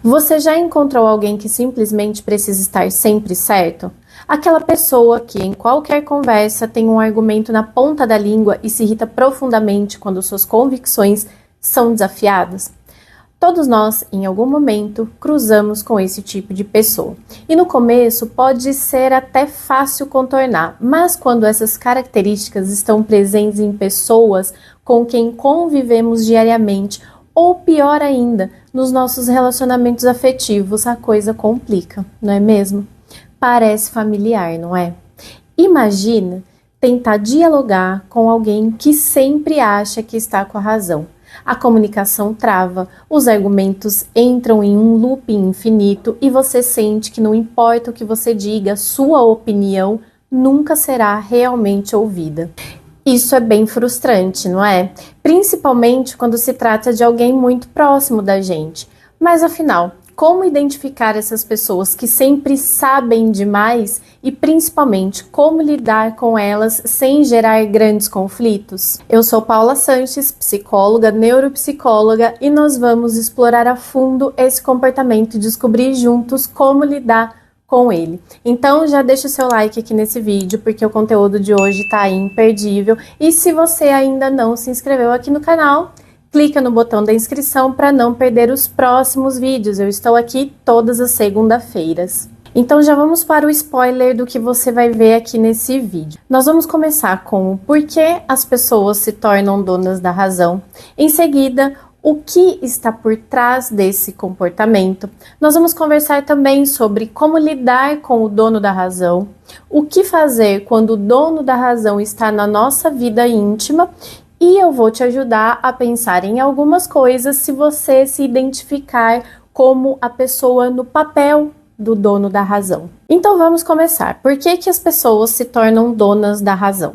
Você já encontrou alguém que simplesmente precisa estar sempre certo? Aquela pessoa que em qualquer conversa tem um argumento na ponta da língua e se irrita profundamente quando suas convicções são desafiadas? Todos nós, em algum momento, cruzamos com esse tipo de pessoa. E no começo pode ser até fácil contornar, mas quando essas características estão presentes em pessoas com quem convivemos diariamente, ou pior ainda, nos nossos relacionamentos afetivos, a coisa complica, não é mesmo? Parece familiar, não é? Imagina tentar dialogar com alguém que sempre acha que está com a razão. A comunicação trava, os argumentos entram em um looping infinito e você sente que não importa o que você diga, sua opinião nunca será realmente ouvida. Isso é bem frustrante, não é? Principalmente quando se trata de alguém muito próximo da gente. Mas afinal, como identificar essas pessoas que sempre sabem demais e principalmente como lidar com elas sem gerar grandes conflitos? Eu sou Paula Sanches, psicóloga, neuropsicóloga, e nós vamos explorar a fundo esse comportamento e descobrir juntos como lidar com ele. Então já deixa o seu like aqui nesse vídeo, porque o conteúdo de hoje tá imperdível. E se você ainda não se inscreveu aqui no canal, clica no botão da inscrição para não perder os próximos vídeos. Eu estou aqui todas as segundas-feiras. Então já vamos para o spoiler do que você vai ver aqui nesse vídeo. Nós vamos começar com o porquê as pessoas se tornam donas da razão. Em seguida, o que está por trás desse comportamento. Nós vamos conversar também sobre como lidar com o dono da razão, o que fazer quando o dono da razão está na nossa vida íntima, e eu vou te ajudar a pensar em algumas coisas se você se identificar como a pessoa no papel do dono da razão. Então vamos começar. Por que as pessoas se tornam donas da razão?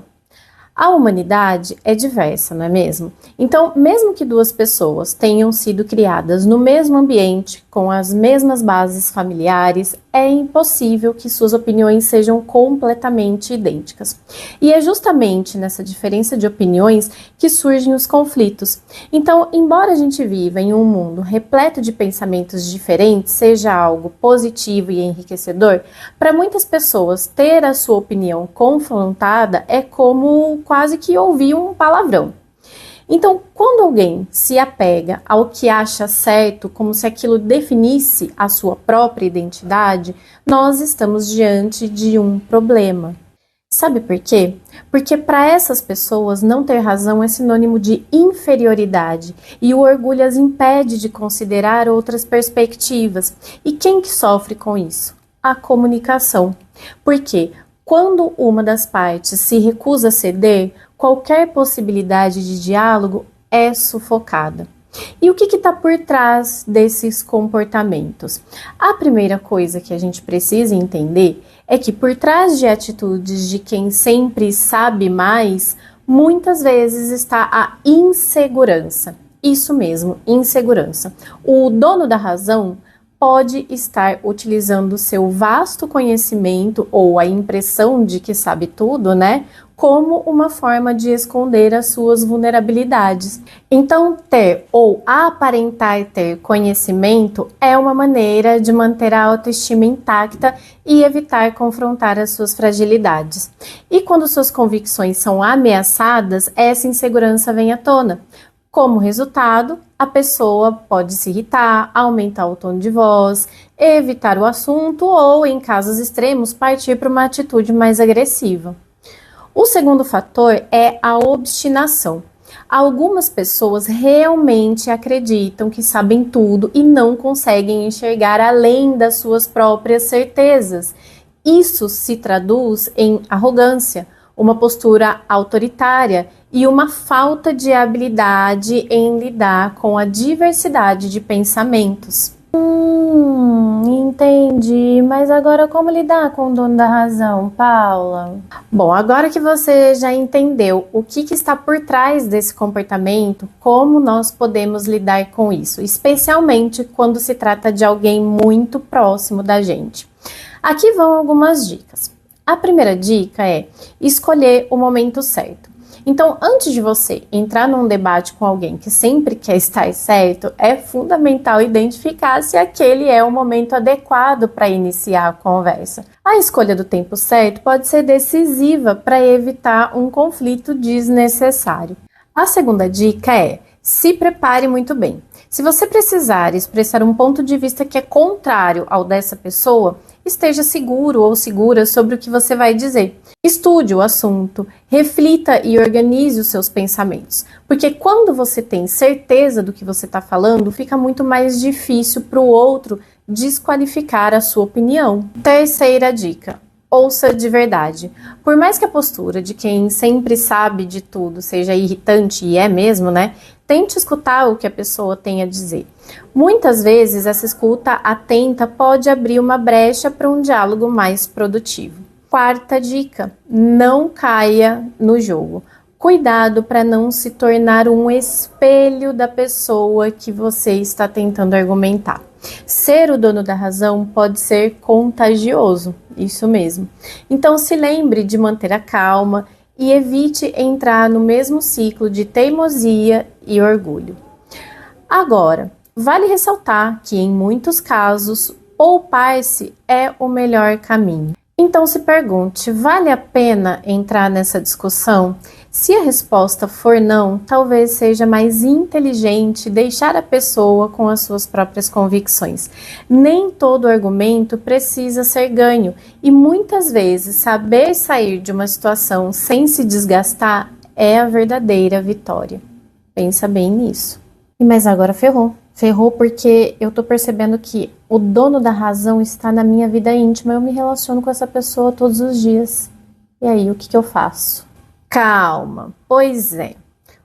A humanidade é diversa, não é mesmo? Então, mesmo que duas pessoas tenham sido criadas no mesmo ambiente, com as mesmas bases familiares, é impossível que suas opiniões sejam completamente idênticas. E é justamente nessa diferença de opiniões que surgem os conflitos. Então, embora a gente viva em um mundo repleto de pensamentos diferentes, seja algo positivo e enriquecedor, para muitas pessoas ter a sua opinião confrontada é como quase que ouvir um palavrão. Então, quando alguém se apega ao que acha certo, como se aquilo definisse a sua própria identidade, nós estamos diante de um problema. Sabe por quê? Porque para essas pessoas não ter razão é sinônimo de inferioridade e o orgulho as impede de considerar outras perspectivas. E quem que sofre com isso? A comunicação. Por quê? Quando uma das partes se recusa a ceder, qualquer possibilidade de diálogo é sufocada. E o que está por trás desses comportamentos? A primeira coisa que a gente precisa entender é que por trás de atitudes de quem sempre sabe mais, muitas vezes está a insegurança. Isso mesmo, insegurança. O dono da razão pode estar utilizando seu vasto conhecimento ou a impressão de que sabe tudo, né, como uma forma de esconder as suas vulnerabilidades. Então, ter ou aparentar ter conhecimento é uma maneira de manter a autoestima intacta e evitar confrontar as suas fragilidades. E quando suas convicções são ameaçadas, essa insegurança vem à tona. Como resultado, a pessoa pode se irritar, aumentar o tom de voz, evitar o assunto ou, em casos extremos, partir para uma atitude mais agressiva. O segundo fator é a obstinação. Algumas pessoas realmente acreditam que sabem tudo e não conseguem enxergar além das suas próprias certezas. Isso se traduz em arrogância, uma postura autoritária e uma falta de habilidade em lidar com a diversidade de pensamentos. Entendi, mas agora como lidar com o dono da razão, Paula? Bom, agora que você já entendeu o que está por trás desse comportamento, como nós podemos lidar com isso, especialmente quando se trata de alguém muito próximo da gente. Aqui vão algumas dicas. A primeira dica é escolher o momento certo. Então, antes de você entrar num debate com alguém que sempre quer estar certo, é fundamental identificar se aquele é o momento adequado para iniciar a conversa. A escolha do tempo certo pode ser decisiva para evitar um conflito desnecessário. A segunda dica é: se prepare muito bem. Se você precisar expressar um ponto de vista que é contrário ao dessa pessoa, esteja seguro ou segura sobre o que você vai dizer. Estude o assunto, reflita e organize os seus pensamentos, porque quando você tem certeza do que você está falando, fica muito mais difícil para o outro desqualificar a sua opinião. Terceira dica: ouça de verdade. Por mais que a postura de quem sempre sabe de tudo seja irritante, e é mesmo, né? Tente escutar o que a pessoa tem a dizer. Muitas vezes essa escuta atenta pode abrir uma brecha para um diálogo mais produtivo. Quarta dica: não caia no jogo. Cuidado para não se tornar um espelho da pessoa que você está tentando argumentar. Ser o dono da razão pode ser contagioso, isso mesmo. Então se lembre de manter a calma e evite entrar no mesmo ciclo de teimosia e orgulho. Agora, vale ressaltar que em muitos casos, poupar-se é o melhor caminho. Então se pergunte: vale a pena entrar nessa discussão? Se a resposta for não, talvez seja mais inteligente deixar a pessoa com as suas próprias convicções. Nem todo argumento precisa ser ganho e muitas vezes saber sair de uma situação sem se desgastar é a verdadeira vitória. Pensa bem nisso. Mas agora ferrou. Ferrou porque eu tô percebendo que o dono da razão está na minha vida íntima. Eu me relaciono com essa pessoa todos os dias. E aí, o que eu faço? Calma, pois é.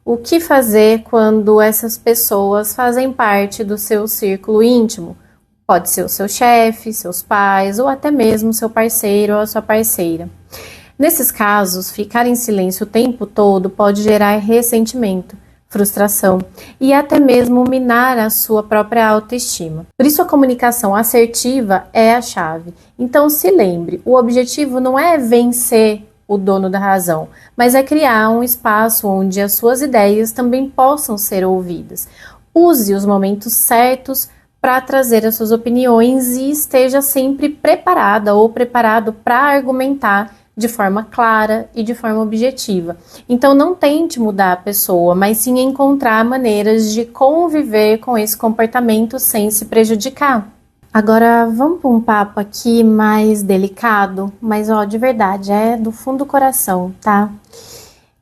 O que fazer quando essas pessoas fazem parte do seu círculo íntimo? Pode ser o seu chefe, seus pais ou até mesmo seu parceiro ou a sua parceira. Nesses casos, ficar em silêncio o tempo todo pode gerar ressentimento, frustração e até mesmo minar a sua própria autoestima. Por isso a comunicação assertiva é a chave. Então se lembre, o objetivo não é vencer o dono da razão, mas é criar um espaço onde as suas ideias também possam ser ouvidas. Use os momentos certos para trazer as suas opiniões e esteja sempre preparada ou preparado para argumentar de forma clara e de forma objetiva. Então não tente mudar a pessoa, mas sim encontrar maneiras de conviver com esse comportamento sem se prejudicar. Agora vamos para um papo aqui mais delicado, mas de verdade, é do fundo do coração, tá?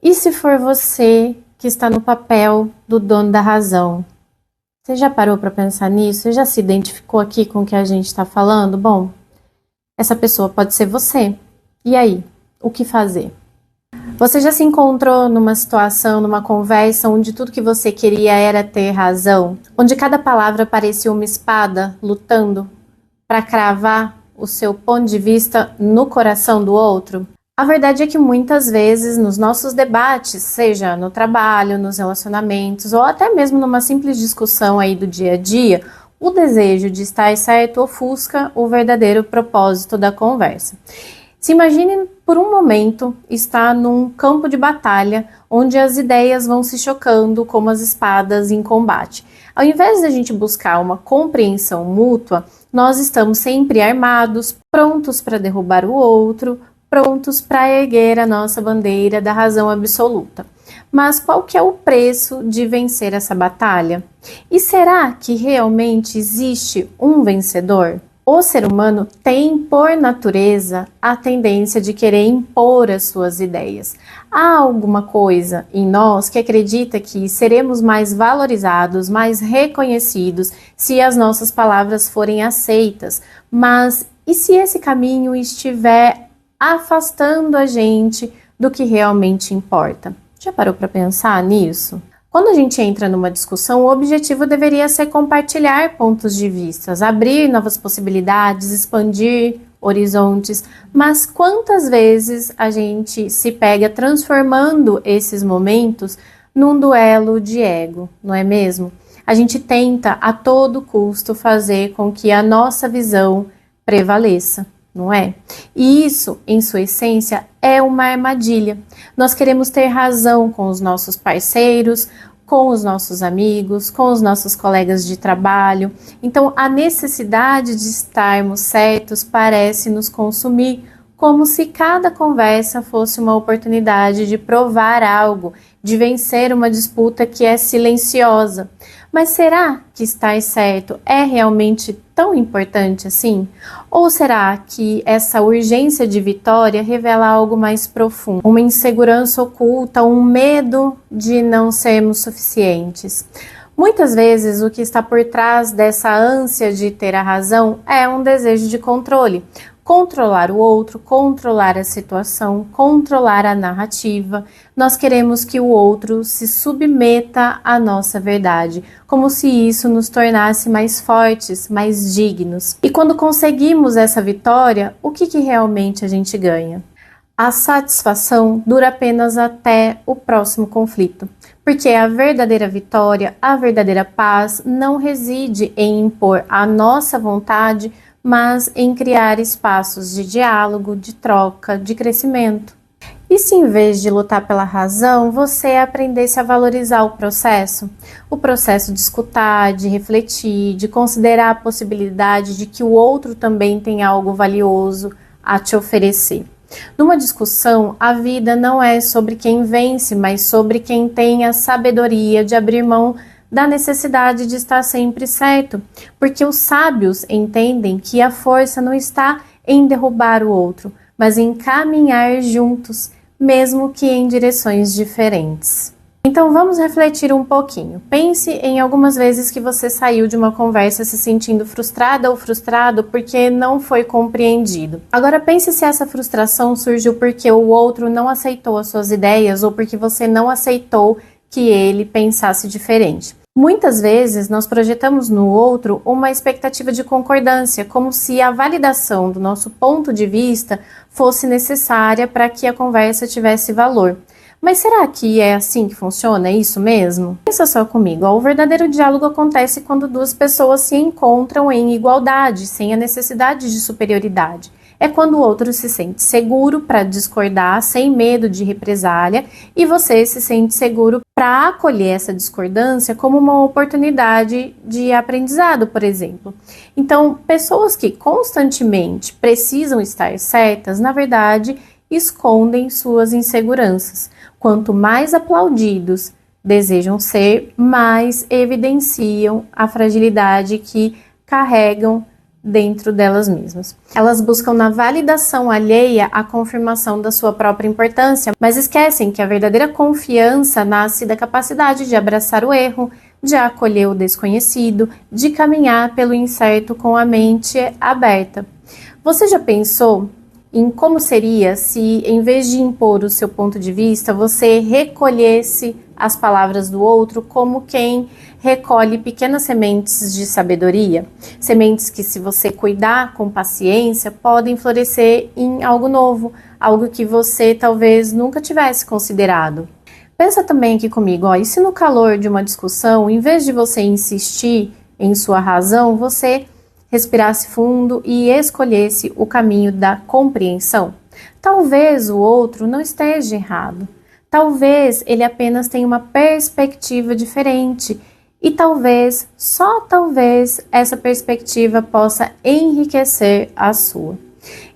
E se for você que está no papel do dono da razão? Você já parou para pensar nisso? Você já se identificou aqui com o que a gente está falando? Bom, essa pessoa pode ser você. E aí, o que fazer? Você já se encontrou numa situação, numa conversa, onde tudo que você queria era ter razão? Onde cada palavra parecia uma espada lutando para cravar o seu ponto de vista no coração do outro? A verdade é que muitas vezes nos nossos debates, seja no trabalho, nos relacionamentos ou até mesmo numa simples discussão aí do dia a dia, o desejo de estar certo ofusca o verdadeiro propósito da conversa. Se imagine por um momento estar num campo de batalha onde as ideias vão se chocando como as espadas em combate. Ao invés de a gente buscar uma compreensão mútua, nós estamos sempre armados, prontos para derrubar o outro, prontos para erguer a nossa bandeira da razão absoluta. Mas qual que é o preço de vencer essa batalha? E será que realmente existe um vencedor? O ser humano tem, por natureza, a tendência de querer impor as suas ideias. Há alguma coisa em nós que acredita que seremos mais valorizados, mais reconhecidos, se as nossas palavras forem aceitas. Mas e se esse caminho estiver afastando a gente do que realmente importa? Já parou para pensar nisso? Quando a gente entra numa discussão, o objetivo deveria ser compartilhar pontos de vista, abrir novas possibilidades, expandir horizontes, mas quantas vezes a gente se pega transformando esses momentos num duelo de ego, não é mesmo? A gente tenta a todo custo fazer com que a nossa visão prevaleça, não é? E isso, em sua essência, é uma armadilha. Nós queremos ter razão com os nossos parceiros, com os nossos amigos, com os nossos colegas de trabalho. Então, a necessidade de estarmos certos parece nos consumir, como se cada conversa fosse uma oportunidade de provar algo, de vencer uma disputa que é silenciosa. Mas será que estar certo é realmente tão importante assim? Ou será que essa urgência de vitória revela algo mais profundo? Uma insegurança oculta, um medo de não sermos suficientes? Muitas vezes o que está por trás dessa ânsia de ter a razão é um desejo de controle. Controlar o outro, controlar a situação, controlar a narrativa. Nós queremos que o outro se submeta à nossa verdade, como se isso nos tornasse mais fortes, mais dignos. E quando conseguimos essa vitória, o que realmente a gente ganha? A satisfação dura apenas até o próximo conflito, porque a verdadeira vitória, a verdadeira paz não reside em impor a nossa vontade, mas em criar espaços de diálogo, de troca, de crescimento. E se em vez de lutar pela razão, você aprendesse a valorizar o processo de escutar, de refletir, de considerar a possibilidade de que o outro também tem algo valioso a te oferecer. Numa discussão, a vida não é sobre quem vence, mas sobre quem tem a sabedoria de abrir mão da necessidade de estar sempre certo, porque os sábios entendem que a força não está em derrubar o outro, mas em caminhar juntos, mesmo que em direções diferentes. Então vamos refletir um pouquinho. Pense em algumas vezes que você saiu de uma conversa se sentindo frustrada ou frustrado porque não foi compreendido. Agora pense se essa frustração surgiu porque o outro não aceitou as suas ideias ou porque você não aceitou que ele pensasse diferente. Muitas vezes nós projetamos no outro uma expectativa de concordância, como se a validação do nosso ponto de vista fosse necessária para que a conversa tivesse valor. Mas será que é assim que funciona? É isso mesmo? Pensa só comigo, o verdadeiro diálogo acontece quando duas pessoas se encontram em igualdade, sem a necessidade de superioridade. É quando o outro se sente seguro para discordar, sem medo de represália, e você se sente seguro para acolher essa discordância como uma oportunidade de aprendizado, por exemplo. Então, pessoas que constantemente precisam estar certas, na verdade, escondem suas inseguranças. Quanto mais aplaudidos desejam ser, mais evidenciam a fragilidade que carregam dentro delas mesmas. Elas buscam na validação alheia a confirmação da sua própria importância, mas esquecem que a verdadeira confiança nasce da capacidade de abraçar o erro, de acolher o desconhecido, de caminhar pelo incerto com a mente aberta. Você já pensou em como seria se, em vez de impor o seu ponto de vista, você recolhesse as palavras do outro como quem recolhe pequenas sementes de sabedoria? Sementes que, se você cuidar com paciência, podem florescer em algo novo, algo que você talvez nunca tivesse considerado. Pensa também aqui comigo, e se no calor de uma discussão, em vez de você insistir em sua razão, você respirasse fundo e escolhesse o caminho da compreensão? Talvez o outro não esteja errado. Talvez ele apenas tenha uma perspectiva diferente e talvez, só talvez, essa perspectiva possa enriquecer a sua.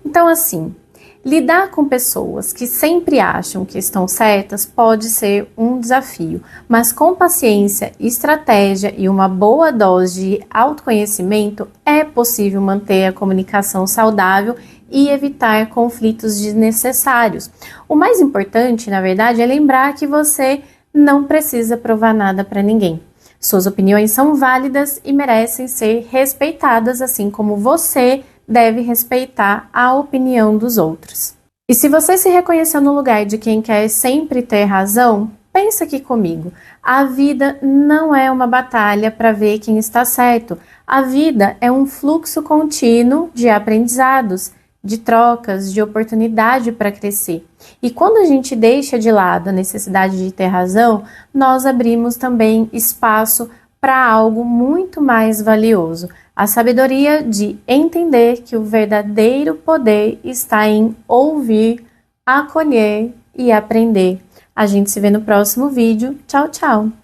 Então, assim, lidar com pessoas que sempre acham que estão certas pode ser um desafio, mas com paciência, estratégia e uma boa dose de autoconhecimento é possível manter a comunicação saudável e evitar conflitos desnecessários. O mais importante, na verdade, é lembrar que você não precisa provar nada para ninguém. Suas opiniões são válidas e merecem ser respeitadas, assim como você deve respeitar a opinião dos outros. E se você se reconheceu no lugar de quem quer sempre ter razão, pensa aqui comigo. A vida não é uma batalha para ver quem está certo. A vida é um fluxo contínuo de aprendizados, de trocas, de oportunidade para crescer. E quando a gente deixa de lado a necessidade de ter razão, nós abrimos também espaço para algo muito mais valioso. A sabedoria de entender que o verdadeiro poder está em ouvir, acolher e aprender. A gente se vê no próximo vídeo. Tchau, tchau!